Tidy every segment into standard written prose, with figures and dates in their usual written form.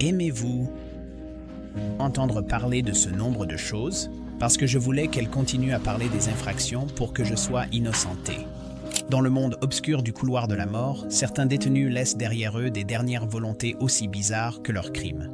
Aimez-vous entendre parler de ce nombre de choses? Parce que je voulais qu'elle continue à parler des infractions pour que je sois innocenté. Dans le monde obscur du couloir de la mort, certains détenus laissent derrière eux des dernières volontés aussi bizarres que leurs crimes.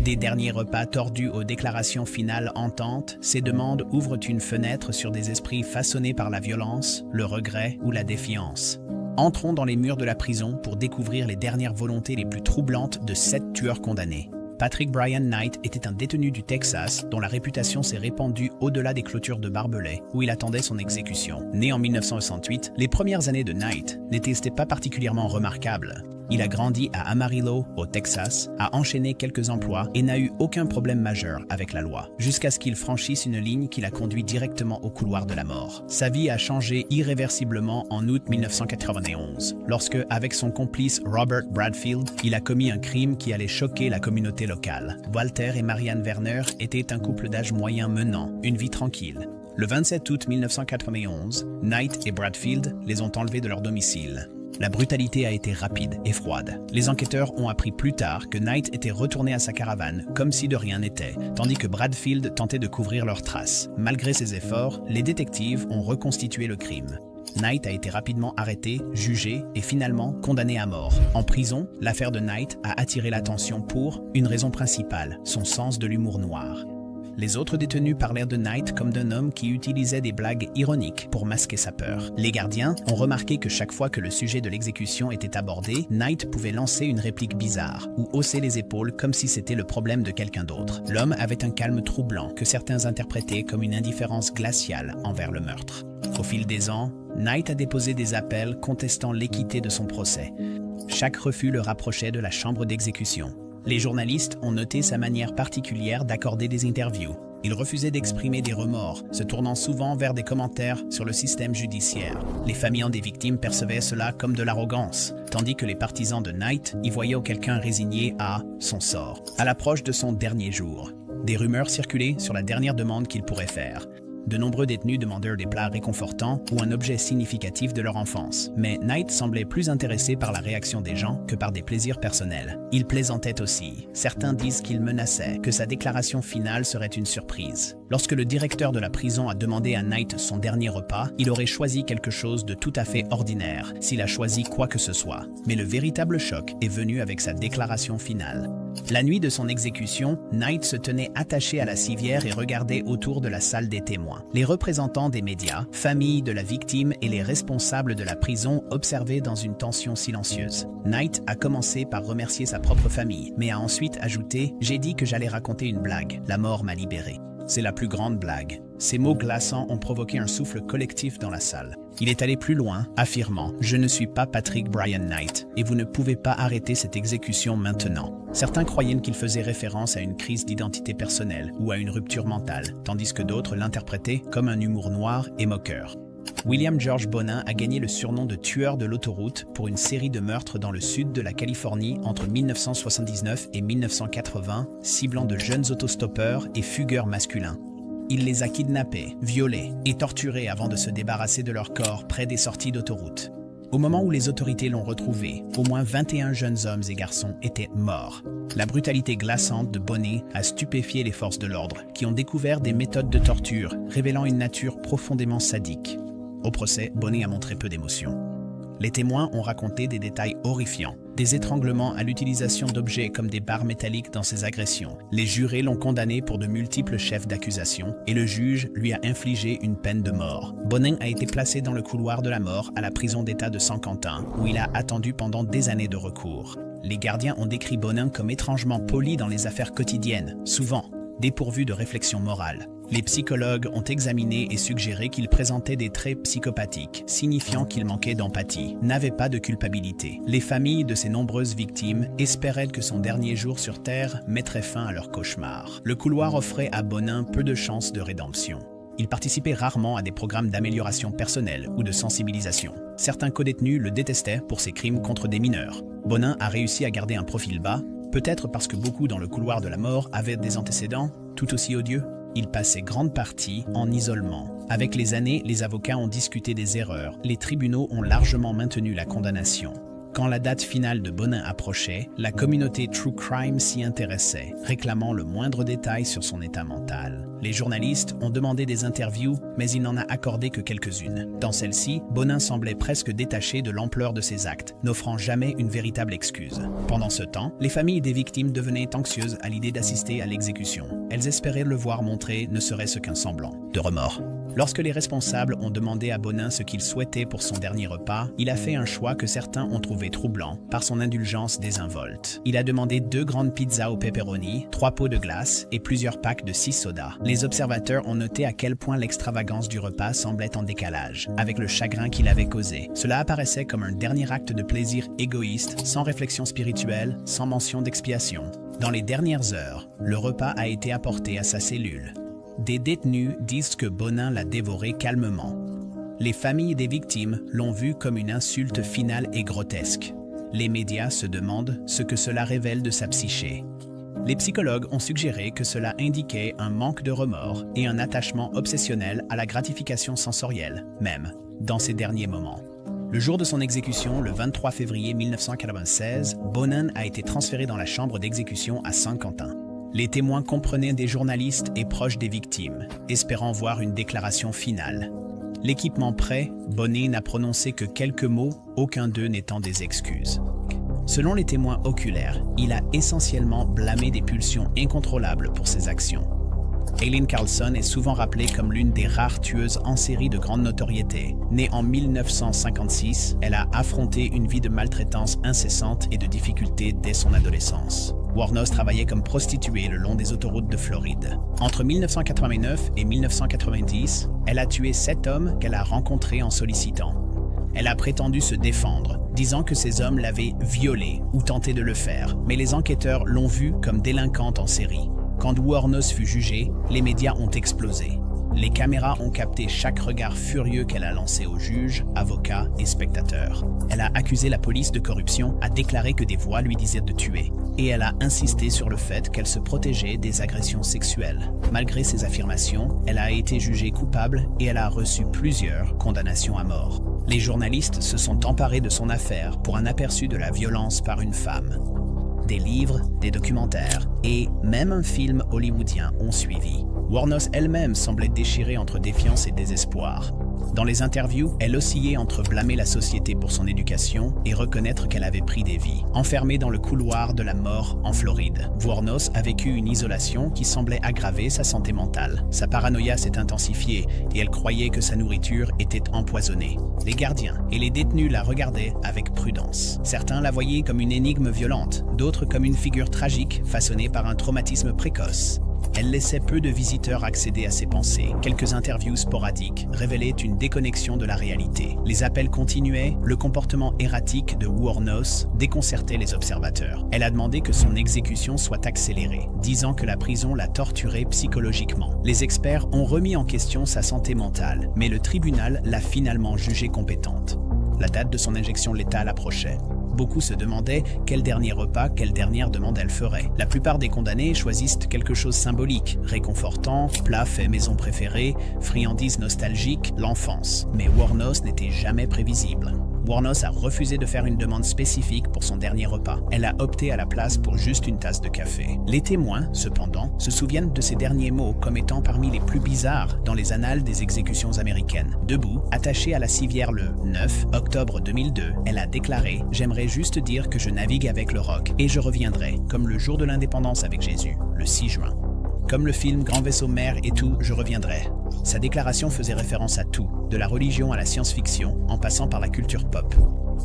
Des derniers repas tordus aux déclarations finales hantantes, ces demandes ouvrent une fenêtre sur des esprits façonnés par la violence, le regret ou la défiance. Entrons dans les murs de la prison pour découvrir les dernières volontés les plus troublantes de 7 tueurs condamnés. Patrick Brian Knight était un détenu du Texas dont la réputation s'est répandue au-delà des clôtures de barbelés où il attendait son exécution. Né en 1968, les premières années de Knight n'étaient pas particulièrement remarquables. Il a grandi à Amarillo, au Texas, a enchaîné quelques emplois et n'a eu aucun problème majeur avec la loi, jusqu'à ce qu'il franchisse une ligne qui l'a conduit directement au couloir de la mort. Sa vie a changé irréversiblement en août 1991, lorsque, avec son complice Robert Bradfield, il a commis un crime qui allait choquer la communauté locale. Walter et Marianne Werner étaient un couple d'âge moyen menant une vie tranquille. Le 27 août 1991, Knight et Bradfield les ont enlevés de leur domicile. La brutalité a été rapide et froide. Les enquêteurs ont appris plus tard que Knight était retourné à sa caravane comme si de rien n'était, tandis que Bradfield tentait de couvrir leurs traces. Malgré ses efforts, les détectives ont reconstitué le crime. Knight a été rapidement arrêté, jugé et finalement condamné à mort. En prison, l'affaire de Knight a attiré l'attention pour une raison principale, son sens de l'humour noir. Les autres détenus parlèrent de Knight comme d'un homme qui utilisait des blagues ironiques pour masquer sa peur. Les gardiens ont remarqué que chaque fois que le sujet de l'exécution était abordé, Knight pouvait lancer une réplique bizarre ou hausser les épaules comme si c'était le problème de quelqu'un d'autre. L'homme avait un calme troublant que certains interprétaient comme une indifférence glaciale envers le meurtre. Au fil des ans, Knight a déposé des appels contestant l'équité de son procès. Chaque refus le rapprochait de la chambre d'exécution. Les journalistes ont noté sa manière particulière d'accorder des interviews. Il refusait d'exprimer des remords, se tournant souvent vers des commentaires sur le système judiciaire. Les familles des victimes percevaient cela comme de l'arrogance, tandis que les partisans de Knight y voyaient quelqu'un résigné à son sort. À l'approche de son dernier jour, des rumeurs circulaient sur la dernière demande qu'il pourrait faire. De nombreux détenus demandèrent des plats réconfortants ou un objet significatif de leur enfance. Mais Knight semblait plus intéressé par la réaction des gens que par des plaisirs personnels. Il plaisantait aussi. Certains disent qu'il menaçait, que sa déclaration finale serait une surprise. Lorsque le directeur de la prison a demandé à Knight son dernier repas, il aurait choisi quelque chose de tout à fait ordinaire, s'il a choisi quoi que ce soit. Mais le véritable choc est venu avec sa déclaration finale. La nuit de son exécution, Knight se tenait attaché à la civière et regardait autour de la salle des témoins. Les représentants des médias, familles de la victime et les responsables de la prison observaient dans une tension silencieuse. Knight a commencé par remercier sa propre famille, mais a ensuite ajouté « J'ai dit que j'allais raconter une blague. La mort m'a libéré. C'est la plus grande blague. » Ces mots glaçants ont provoqué un souffle collectif dans la salle. Il est allé plus loin, affirmant « Je ne suis pas Patrick Brian Knight, et vous ne pouvez pas arrêter cette exécution maintenant. » Certains croyaient qu'il faisait référence à une crise d'identité personnelle ou à une rupture mentale, tandis que d'autres l'interprétaient comme un humour noir et moqueur. William George Bonin a gagné le surnom de tueur de l'autoroute pour une série de meurtres dans le sud de la Californie entre 1979 et 1980, ciblant de jeunes autostoppeurs et fugueurs masculins. Il les a kidnappés, violés et torturés avant de se débarrasser de leur corps près des sorties d'autoroute. Au moment où les autorités l'ont retrouvé, au moins 21 jeunes hommes et garçons étaient morts. La brutalité glaçante de Bonin a stupéfié les forces de l'ordre, qui ont découvert des méthodes de torture révélant une nature profondément sadique. Au procès, Bonin a montré peu d'émotion. Les témoins ont raconté des détails horrifiants, des étranglements à l'utilisation d'objets comme des barres métalliques dans ses agressions. Les jurés l'ont condamné pour de multiples chefs d'accusation et le juge lui a infligé une peine de mort. Bonin a été placé dans le couloir de la mort à la prison d'État de San Quentin, où il a attendu pendant des années de recours. Les gardiens ont décrit Bonin comme étrangement poli dans les affaires quotidiennes, souvent dépourvu de réflexion morale. Les psychologues ont examiné et suggéré qu'il présentait des traits psychopathiques, signifiant qu'il manquait d'empathie, n'avait pas de culpabilité. Les familles de ces nombreuses victimes espéraient que son dernier jour sur Terre mettrait fin à leur cauchemar. Le couloir offrait à Bonin peu de chances de rédemption. Il participait rarement à des programmes d'amélioration personnelle ou de sensibilisation. Certains codétenus le détestaient pour ses crimes contre des mineurs. Bonin a réussi à garder un profil bas, peut-être parce que beaucoup dans le couloir de la mort avaient des antécédents tout aussi odieux. Il passait grande partie en isolement. Avec les années, les avocats ont discuté des erreurs. Les tribunaux ont largement maintenu la condamnation. Quand la date finale de Bonin approchait, la communauté True Crime s'y intéressait, réclamant le moindre détail sur son état mental. Les journalistes ont demandé des interviews, mais il n'en a accordé que quelques-unes. Dans celles-ci, Bonin semblait presque détaché de l'ampleur de ses actes, n'offrant jamais une véritable excuse. Pendant ce temps, les familles des victimes devenaient anxieuses à l'idée d'assister à l'exécution. Elles espéraient le voir montrer ne serait-ce qu'un semblant de remords. Lorsque les responsables ont demandé à Bonin ce qu'il souhaitait pour son dernier repas, il a fait un choix que certains ont trouvé troublant par son indulgence désinvolte. Il a demandé 2 grandes pizzas au pepperoni, 3 pots de glace et plusieurs packs de 6 sodas. Les observateurs ont noté à quel point l'extravagance du repas semblait en décalage avec le chagrin qu'il avait causé. Cela apparaissait comme un dernier acte de plaisir égoïste, sans réflexion spirituelle, sans mention d'expiation. Dans les dernières heures, le repas a été apporté à sa cellule. Des détenus disent que Bonin l'a dévoré calmement. Les familles des victimes l'ont vu comme une insulte finale et grotesque. Les médias se demandent ce que cela révèle de sa psyché. Les psychologues ont suggéré que cela indiquait un manque de remords et un attachement obsessionnel à la gratification sensorielle, même dans ses derniers moments. Le jour de son exécution, le 23 février 1996, Bonin a été transféré dans la chambre d'exécution à Saint-Quentin. Les témoins comprenaient des journalistes et proches des victimes, espérant voir une déclaration finale. L'équipement prêt, Bonin n'a prononcé que quelques mots, aucun d'eux n'étant des excuses. Selon les témoins oculaires, il a essentiellement blâmé des pulsions incontrôlables pour ses actions. Aileen Carlson est souvent rappelée comme l'une des rares tueuses en série de grande notoriété. Née en 1956, elle a affronté une vie de maltraitance incessante et de difficultés dès son adolescence. Wuornos travaillait comme prostituée le long des autoroutes de Floride. Entre 1989 et 1990, elle a tué 7 hommes qu'elle a rencontrés en sollicitant. Elle a prétendu se défendre, disant que ces hommes l'avaient violée ou tenté de le faire, mais les enquêteurs l'ont vue comme délinquante en série. Quand Wuornos fut jugée, les médias ont explosé. Les caméras ont capté chaque regard furieux qu'elle a lancé aux juges, avocats et spectateurs. Elle a accusé la police de corruption, a déclaré que des voix lui disaient de tuer. Et elle a insisté sur le fait qu'elle se protégeait des agressions sexuelles. Malgré ces affirmations, elle a été jugée coupable et elle a reçu plusieurs condamnations à mort. Les journalistes se sont emparés de son affaire pour un aperçu de la violence par une femme. Des livres, des documentaires et même un film hollywoodien ont suivi. Wuornos elle-même semblait déchirée entre défiance et désespoir. Dans les interviews, elle oscillait entre blâmer la société pour son éducation et reconnaître qu'elle avait pris des vies. Enfermée dans le couloir de la mort en Floride, Wuornos a vécu une isolation qui semblait aggraver sa santé mentale. Sa paranoïa s'est intensifiée et elle croyait que sa nourriture était empoisonnée. Les gardiens et les détenus la regardaient avec prudence. Certains la voyaient comme une énigme violente, d'autres comme une figure tragique façonnée par un traumatisme précoce. Elle laissait peu de visiteurs accéder à ses pensées. Quelques interviews sporadiques révélaient une déconnexion de la réalité. Les appels continuaient, le comportement erratique de Wuornos déconcertait les observateurs. Elle a demandé que son exécution soit accélérée, disant que la prison la torturait psychologiquement. Les experts ont remis en question sa santé mentale, mais le tribunal l'a finalement jugée compétente. La date de son injection létale approchait. Beaucoup se demandaient quel dernier repas, quelle dernière demande elle ferait. La plupart des condamnés choisissent quelque chose de symbolique, réconfortant, plat fait maison préféré, friandise nostalgique, l'enfance. Mais Wuornos n'était jamais prévisible. Wuornos a refusé de faire une demande spécifique pour son dernier repas. Elle a opté à la place pour juste une tasse de café. Les témoins, cependant, se souviennent de ses derniers mots comme étant parmi les plus bizarres dans les annales des exécutions américaines. Debout, attachée à la civière le 9 octobre 2002, elle a déclaré « J'aimerais juste dire que je navigue avec le roc et je reviendrai, comme le jour de l'indépendance avec Jésus, le 6 juin. Comme le film Grand vaisseau mère et tout, je reviendrai. » Sa déclaration faisait référence à tout, de la religion à la science-fiction, en passant par la culture pop.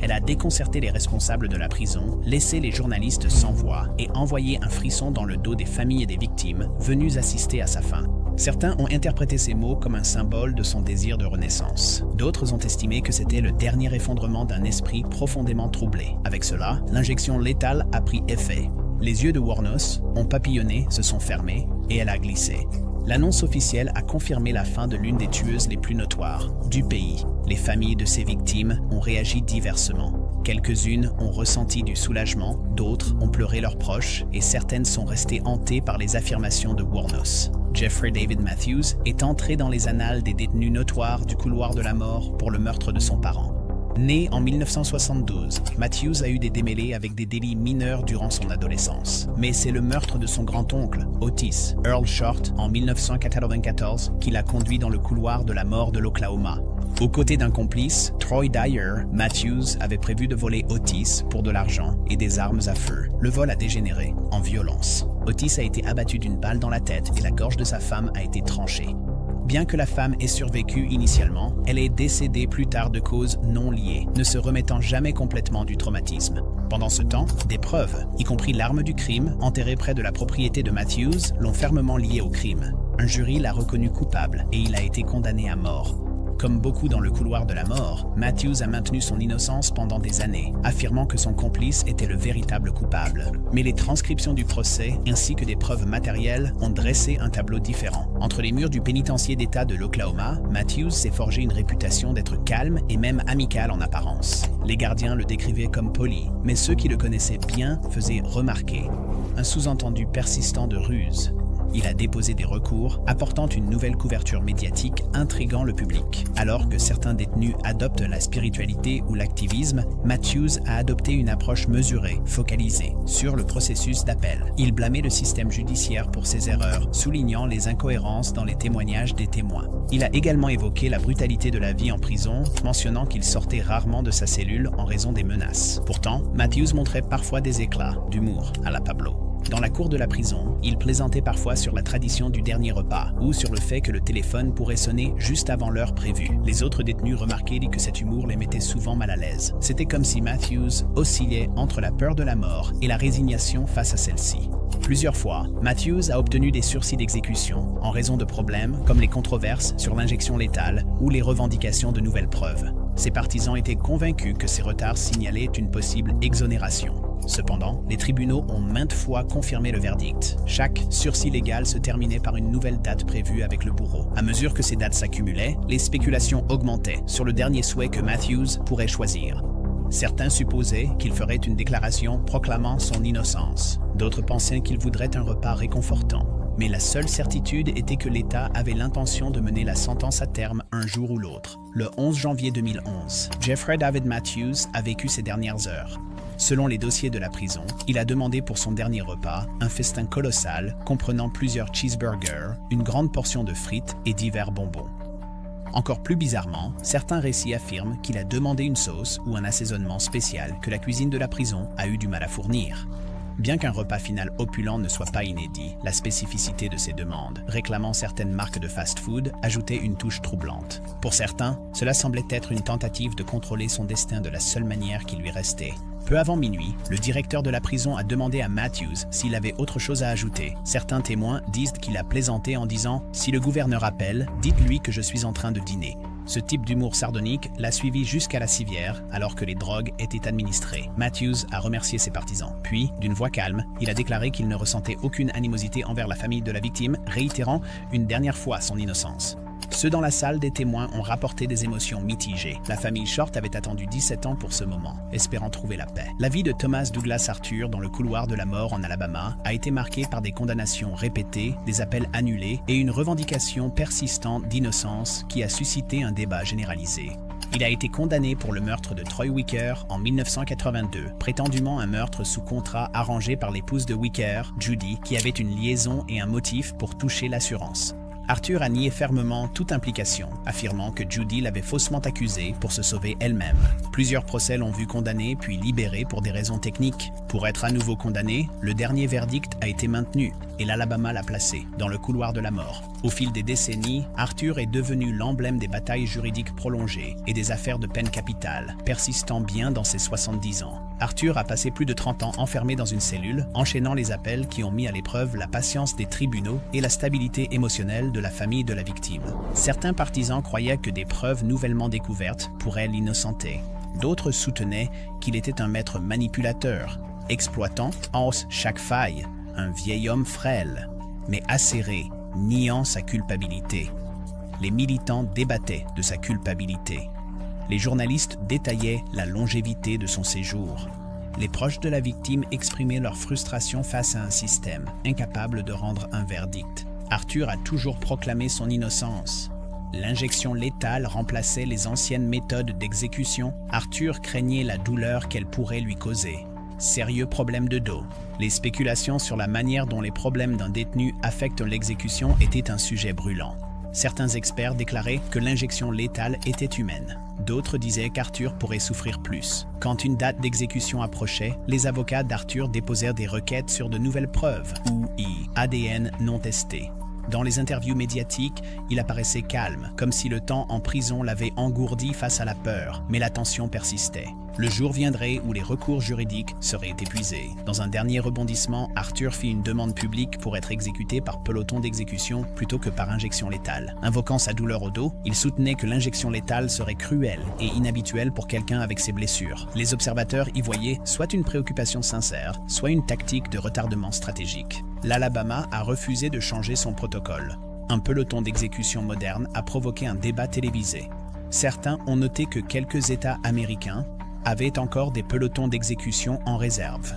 Elle a déconcerté les responsables de la prison, laissé les journalistes sans voix et envoyé un frisson dans le dos des familles et des victimes venues assister à sa fin. Certains ont interprété ces mots comme un symbole de son désir de renaissance. D'autres ont estimé que c'était le dernier effondrement d'un esprit profondément troublé. Avec cela, l'injection létale a pris effet. Les yeux de Wuornos ont papillonné, se sont fermés et elle a glissé. L'annonce officielle a confirmé la fin de l'une des tueuses les plus notoires du pays. Les familles de ces victimes ont réagi diversement. Quelques-unes ont ressenti du soulagement, d'autres ont pleuré leurs proches et certaines sont restées hantées par les affirmations de Wuornos. Jeffrey David Matthews est entré dans les annales des détenus notoires du couloir de la mort pour le meurtre de son parent. Né en 1972, Matthews a eu des démêlés avec des délits mineurs durant son adolescence. Mais c'est le meurtre de son grand-oncle, Otis Earl Short, en 1994, qui l'a conduit dans le couloir de la mort de l'Oklahoma. Aux côtés d'un complice, Troy Dyer, Matthews avait prévu de voler Otis pour de l'argent et des armes à feu. Le vol a dégénéré en violence. Otis a été abattu d'une balle dans la tête et la gorge de sa femme a été tranchée. Bien que la femme ait survécu initialement, elle est décédée plus tard de causes non liées, ne se remettant jamais complètement du traumatisme. Pendant ce temps, des preuves, y compris l'arme du crime, enterrée près de la propriété de Matthews, l'ont fermement lié au crime. Un jury l'a reconnu coupable et il a été condamné à mort. Comme beaucoup dans le couloir de la mort, Matthews a maintenu son innocence pendant des années, affirmant que son complice était le véritable coupable. Mais les transcriptions du procès, ainsi que des preuves matérielles, ont dressé un tableau différent. Entre les murs du pénitencier d'État de l'Oklahoma, Matthews s'est forgé une réputation d'être calme et même amical en apparence. Les gardiens le décrivaient comme poli, mais ceux qui le connaissaient bien faisaient remarquer un sous-entendu persistant de ruse. Il a déposé des recours, apportant une nouvelle couverture médiatique intriguant le public. Alors que certains détenus adoptent la spiritualité ou l'activisme, Matthews a adopté une approche mesurée, focalisée sur le processus d'appel. Il blâmait le système judiciaire pour ses erreurs, soulignant les incohérences dans les témoignages des témoins. Il a également évoqué la brutalité de la vie en prison, mentionnant qu'il sortait rarement de sa cellule en raison des menaces. Pourtant, Matthews montrait parfois des éclats d'humour à la Pablo. Dans la cour de la prison, il plaisantait parfois sur la tradition du dernier repas ou sur le fait que le téléphone pourrait sonner juste avant l'heure prévue. Les autres détenus remarquaient que cet humour les mettait souvent mal à l'aise. C'était comme si Matthews oscillait entre la peur de la mort et la résignation face à celle-ci. Plusieurs fois, Matthews a obtenu des sursis d'exécution en raison de problèmes comme les controverses sur l'injection létale ou les revendications de nouvelles preuves. Ses partisans étaient convaincus que ces retards signalaient une possible exonération. Cependant, les tribunaux ont maintes fois confirmé le verdict. Chaque sursis légal se terminait par une nouvelle date prévue avec le bourreau. À mesure que ces dates s'accumulaient, les spéculations augmentaient sur le dernier souhait que Matthews pourrait choisir. Certains supposaient qu'il ferait une déclaration proclamant son innocence. D'autres pensaient qu'il voudrait un repas réconfortant. Mais la seule certitude était que l'État avait l'intention de mener la sentence à terme un jour ou l'autre. Le 11 janvier 2011, Jeffrey David Matthews a vécu ses dernières heures. Selon les dossiers de la prison, il a demandé pour son dernier repas un festin colossal comprenant plusieurs cheeseburgers, une grande portion de frites et divers bonbons. Encore plus bizarrement, certains récits affirment qu'il a demandé une sauce ou un assaisonnement spécial que la cuisine de la prison a eu du mal à fournir. Bien qu'un repas final opulent ne soit pas inédit, la spécificité de ces demandes, réclamant certaines marques de fast-food, ajoutait une touche troublante. Pour certains, cela semblait être une tentative de contrôler son destin de la seule manière qui lui restait. Peu avant minuit, le directeur de la prison a demandé à Matthews s'il avait autre chose à ajouter. Certains témoins disent qu'il a plaisanté en disant « Si le gouverneur appelle, dites-lui que je suis en train de dîner ». Ce type d'humour sardonique l'a suivi jusqu'à la civière alors que les drogues étaient administrées. Matthews a remercié ses partisans. Puis, d'une voix calme, il a déclaré qu'il ne ressentait aucune animosité envers la famille de la victime, réitérant une dernière fois son innocence. Ceux dans la salle des témoins ont rapporté des émotions mitigées. La famille Short avait attendu 17 ans pour ce moment, espérant trouver la paix. La vie de Thomas Douglas Arthur dans le couloir de la mort en Alabama a été marquée par des condamnations répétées, des appels annulés et une revendication persistante d'innocence qui a suscité un débat généralisé. Il a été condamné pour le meurtre de Troy Wicker en 1982, prétendument un meurtre sous contrat arrangé par l'épouse de Wicker, Judy, qui avait une liaison et un motif pour toucher l'assurance. Arthur a nié fermement toute implication, affirmant que Judy l'avait faussement accusé pour se sauver elle-même. Plusieurs procès l'ont vu condamné puis libéré pour des raisons techniques. Pour être à nouveau condamné, le dernier verdict a été maintenu et l'Alabama l'a placé dans le couloir de la mort. Au fil des décennies, Arthur est devenu l'emblème des batailles juridiques prolongées et des affaires de peine capitale, persistant bien dans ses 70 ans. Arthur a passé plus de 30 ans enfermé dans une cellule, enchaînant les appels qui ont mis à l'épreuve la patience des tribunaux et la stabilité émotionnelle de la famille de la victime. Certains partisans croyaient que des preuves nouvellement découvertes pourraient l'innocenter. D'autres soutenaient qu'il était un maître manipulateur, exploitant en chaque faille, un vieil homme frêle, mais acéré, niant sa culpabilité. Les militants débattaient de sa culpabilité. Les journalistes détaillaient la longévité de son séjour. Les proches de la victime exprimaient leur frustration face à un système incapable de rendre un verdict. Arthur a toujours proclamé son innocence. L'injection létale remplaçait les anciennes méthodes d'exécution. Arthur craignait la douleur qu'elle pourrait lui causer. Sérieux problème de dos. Les spéculations sur la manière dont les problèmes d'un détenu affectent l'exécution étaient un sujet brûlant. Certains experts déclaraient que l'injection létale était humaine. D'autres disaient qu'Arthur pourrait souffrir plus. Quand une date d'exécution approchait, les avocats d'Arthur déposèrent des requêtes sur de nouvelles preuves, ou ADN non testé. Dans les interviews médiatiques, il apparaissait calme, comme si le temps en prison l'avait engourdi face à la peur, mais la tension persistait. Le jour viendrait où les recours juridiques seraient épuisés. Dans un dernier rebondissement, Arthur fit une demande publique pour être exécuté par peloton d'exécution plutôt que par injection létale. Invoquant sa douleur au dos, il soutenait que l'injection létale serait cruelle et inhabituelle pour quelqu'un avec ses blessures. Les observateurs y voyaient soit une préoccupation sincère, soit une tactique de retardement stratégique. L'Alabama a refusé de changer son protocole. Un peloton d'exécution moderne a provoqué un débat télévisé. Certains ont noté que quelques États américains avaient encore des pelotons d'exécution en réserve.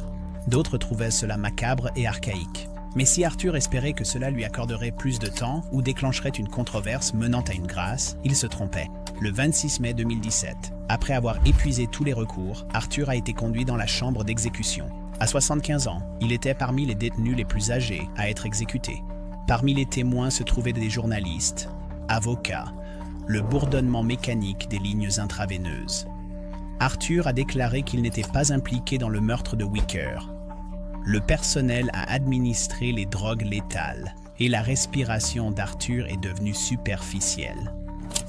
D'autres trouvaient cela macabre et archaïque. Mais si Arthur espérait que cela lui accorderait plus de temps ou déclencherait une controverse menant à une grâce, il se trompait. Le 26 mai 2017, après avoir épuisé tous les recours, Arthur a été conduit dans la chambre d'exécution. À 75 ans, il était parmi les détenus les plus âgés à être exécutés. Parmi les témoins se trouvaient des journalistes, avocats, le bourdonnement mécanique des lignes intraveineuses. Arthur a déclaré qu'il n'était pas impliqué dans le meurtre de Wicker. Le personnel a administré les drogues létales et la respiration d'Arthur est devenue superficielle.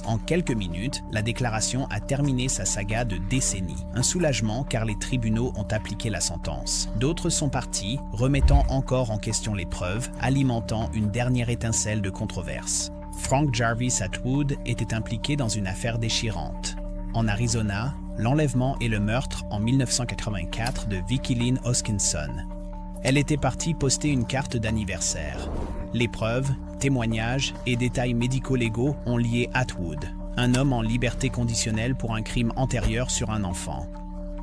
En quelques minutes, la déclaration a terminé sa saga de décennies. Un soulagement car les tribunaux ont appliqué la sentence. D'autres sont partis, remettant encore en question les preuves, alimentant une dernière étincelle de controverse. Frank Jarvis Atwood était impliqué dans une affaire déchirante. En Arizona, l'enlèvement et le meurtre en 1984 de Vicki Lynn Hoskinson. Elle était partie poster une carte d'anniversaire. Les preuves, témoignages et détails médico-légaux ont lié Atwood, un homme en liberté conditionnelle pour un crime antérieur sur un enfant.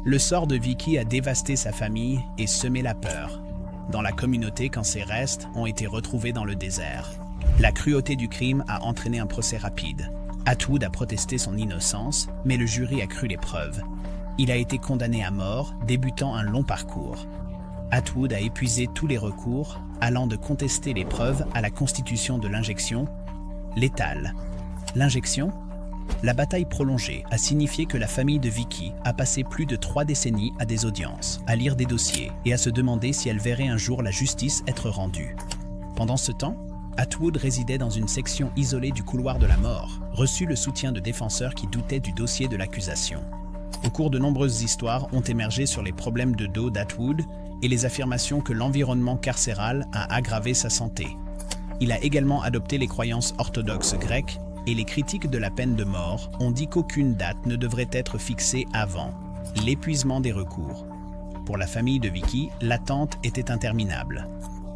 Le sort de Vicki a dévasté sa famille et semé la peur dans la communauté quand ses restes ont été retrouvés dans le désert. La cruauté du crime a entraîné un procès rapide. Atwood a protesté son innocence, mais le jury a cru les preuves. Il a été condamné à mort, débutant un long parcours. Atwood a épuisé tous les recours, allant de contester les preuves à la constitution de l'injection létale. L'injection? La bataille prolongée a signifié que la famille de Vicki a passé plus de 3 décennies à des audiences, à lire des dossiers et à se demander si elle verrait un jour la justice être rendue. Pendant ce temps, Atwood résidait dans une section isolée du couloir de la mort, reçut le soutien de défenseurs qui doutaient du dossier de l'accusation. Au cours de nombreuses histoires ont émergé sur les problèmes de dos d'Atwood et les affirmations que l'environnement carcéral a aggravé sa santé. Il a également adopté les croyances orthodoxes grecques et les critiques de la peine de mort ont dit qu'aucune date ne devrait être fixée avant l'épuisement des recours. Pour la famille de Vicki, l'attente était interminable.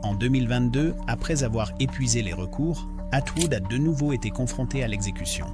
En 2022, après avoir épuisé les recours, Atwood a de nouveau été confronté à l'exécution.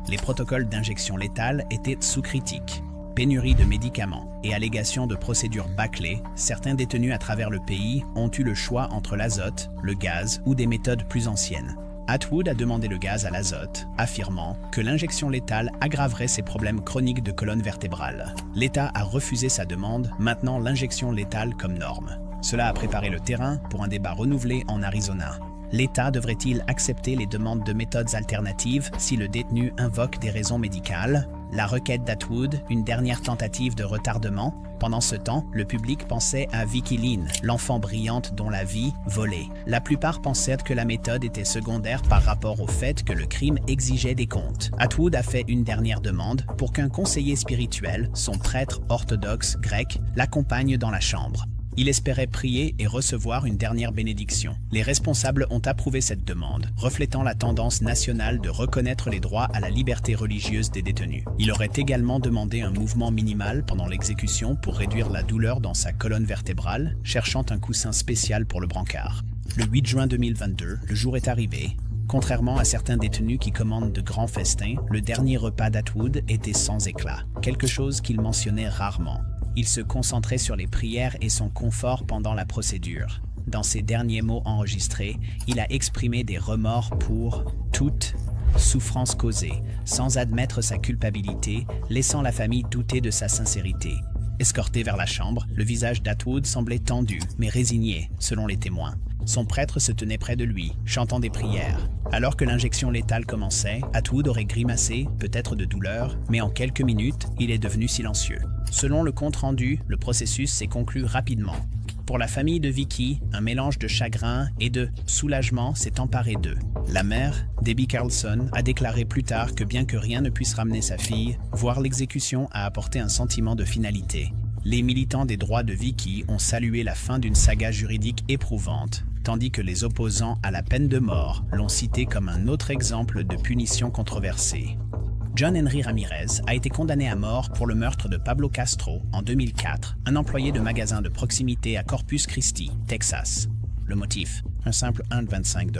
Les protocoles d'injection létale étaient sous critique. Pénurie de médicaments et allégations de procédures bâclées, certains détenus à travers le pays ont eu le choix entre l'azote, le gaz ou des méthodes plus anciennes. Atwood a demandé le gaz à l'azote, affirmant que l'injection létale aggraverait ses problèmes chroniques de colonne vertébrale. L'État a refusé sa demande, maintenant l'injection létale comme norme. Cela a préparé le terrain pour un débat renouvelé en Arizona. L'État devrait-il accepter les demandes de méthodes alternatives si le détenu invoque des raisons médicales? La requête d'Atwood, une dernière tentative de retardement. Pendant ce temps, le public pensait à Vicki Lynn, l'enfant brillante dont la vie volait. La plupart pensaient que la méthode était secondaire par rapport au fait que le crime exigeait des comptes. Atwood a fait une dernière demande pour qu'un conseiller spirituel, son prêtre orthodoxe grec, l'accompagne dans la chambre. Il espérait prier et recevoir une dernière bénédiction. Les responsables ont approuvé cette demande, reflétant la tendance nationale de reconnaître les droits à la liberté religieuse des détenus. Il aurait également demandé un mouvement minimal pendant l'exécution pour réduire la douleur dans sa colonne vertébrale, cherchant un coussin spécial pour le brancard. Le 8 juin 2022, le jour est arrivé. Contrairement à certains détenus qui commandent de grands festins, le dernier repas d'Atwood était sans éclat, quelque chose qu'il mentionnait rarement. Il se concentrait sur les prières et son confort pendant la procédure. Dans ses derniers mots enregistrés, il a exprimé des remords pour toute souffrance causée, sans admettre sa culpabilité, laissant la famille douter de sa sincérité. Escorté vers la chambre, le visage d'Atwood semblait tendu, mais résigné, selon les témoins. Son prêtre se tenait près de lui, chantant des prières. Alors que l'injection létale commençait, Atwood aurait grimacé, peut-être de douleur, mais en quelques minutes, il est devenu silencieux. Selon le compte-rendu, le processus s'est conclu rapidement. Pour la famille de Vicky, un mélange de chagrin et de soulagement s'est emparé d'eux. La mère, Debbie Carlson, a déclaré plus tard que bien que rien ne puisse ramener sa fille, voir l'exécution a apporté un sentiment de finalité. Les militants des droits de Vicky ont salué la fin d'une saga juridique éprouvante, tandis que les opposants à la peine de mort l'ont cité comme un autre exemple de punition controversée. John Henry Ramirez a été condamné à mort pour le meurtre de Pablo Castro en 2004, un employé de magasin de proximité à Corpus Christi, Texas. Le motif, un simple 1,25 $.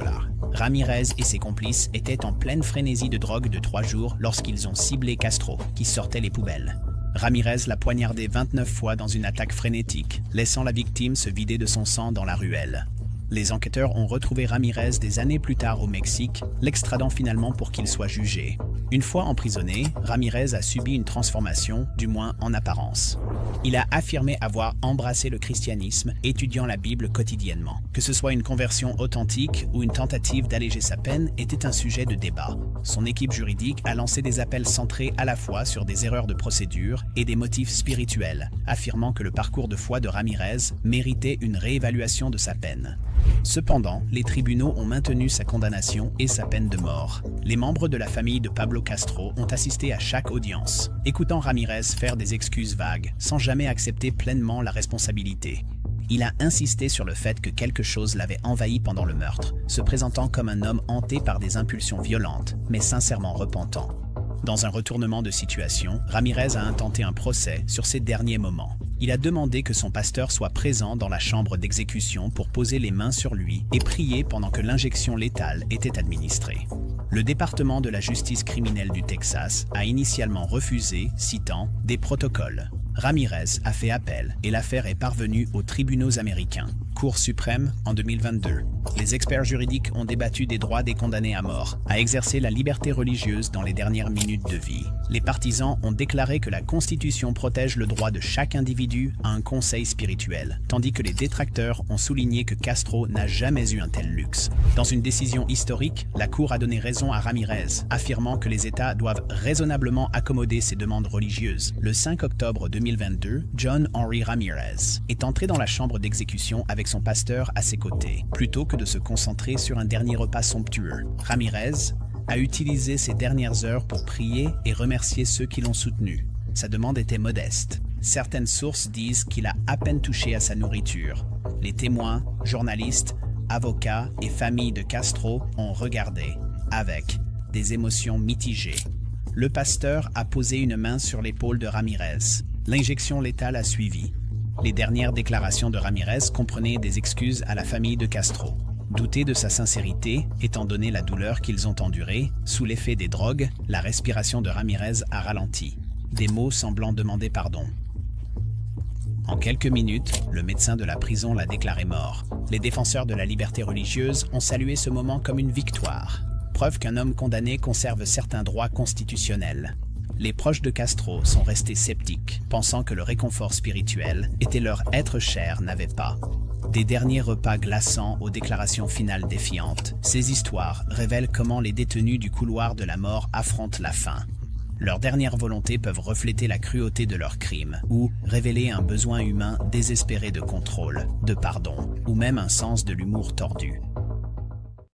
Ramirez et ses complices étaient en pleine frénésie de drogue de 3 jours lorsqu'ils ont ciblé Castro, qui sortait les poubelles. Ramirez l'a poignardé 29 fois dans une attaque frénétique, laissant la victime se vider de son sang dans la ruelle. Les enquêteurs ont retrouvé Ramirez des années plus tard au Mexique, l'extradant finalement pour qu'il soit jugé. Une fois emprisonné, Ramirez a subi une transformation, du moins en apparence. Il a affirmé avoir embrassé le christianisme, étudiant la Bible quotidiennement. Que ce soit une conversion authentique ou une tentative d'alléger sa peine était un sujet de débat. Son équipe juridique a lancé des appels centrés à la fois sur des erreurs de procédure et des motifs spirituels, affirmant que le parcours de foi de Ramirez méritait une réévaluation de sa peine. Cependant, les tribunaux ont maintenu sa condamnation et sa peine de mort. Les membres de la famille de Pablo Castro ont assisté à chaque audience, écoutant Ramirez faire des excuses vagues, sans jamais accepter pleinement la responsabilité. Il a insisté sur le fait que quelque chose l'avait envahi pendant le meurtre, se présentant comme un homme hanté par des impulsions violentes, mais sincèrement repentant. Dans un retournement de situation, Ramirez a intenté un procès sur ses derniers moments. Il a demandé que son pasteur soit présent dans la chambre d'exécution pour poser les mains sur lui et prier pendant que l'injection létale était administrée. Le département de la justice criminelle du Texas a initialement refusé, citant « des protocoles ». Ramirez a fait appel et l'affaire est parvenue aux tribunaux américains. Cour suprême en 2022. Les experts juridiques ont débattu des droits des condamnés à mort, à exercer la liberté religieuse dans les dernières minutes de vie. Les partisans ont déclaré que la Constitution protège le droit de chaque individu à un conseil spirituel, tandis que les détracteurs ont souligné que Castro n'a jamais eu un tel luxe. Dans une décision historique, la Cour a donné raison à Ramirez, affirmant que les États doivent raisonnablement accommoder ses demandes religieuses. Le 5 octobre 2022, John Henry Ramirez est entré dans la chambre d'exécution avec son pasteur à ses côtés, plutôt que de se concentrer sur un dernier repas somptueux. Ramirez a utilisé ses dernières heures pour prier et remercier ceux qui l'ont soutenu. Sa demande était modeste. Certaines sources disent qu'il a à peine touché à sa nourriture. Les témoins, journalistes, avocats et familles de Castro ont regardé, avec des émotions mitigées. Le pasteur a posé une main sur l'épaule de Ramirez. L'injection létale a suivi. Les dernières déclarations de Ramirez comprenaient des excuses à la famille de Castro. Douter de sa sincérité, étant donné la douleur qu'ils ont endurée, sous l'effet des drogues, la respiration de Ramirez a ralenti, des mots semblant demander pardon. En quelques minutes, le médecin de la prison l'a déclaré mort. Les défenseurs de la liberté religieuse ont salué ce moment comme une victoire, preuve qu'un homme condamné conserve certains droits constitutionnels. Les proches de Castro sont restés sceptiques, pensant que le réconfort spirituel était leur être cher n'avait pas. Des derniers repas glaçants aux déclarations finales défiantes, ces histoires révèlent comment les détenus du couloir de la mort affrontent la faim. Leurs dernières volontés peuvent refléter la cruauté de leurs crimes, ou révéler un besoin humain désespéré de contrôle, de pardon, ou même un sens de l'humour tordu.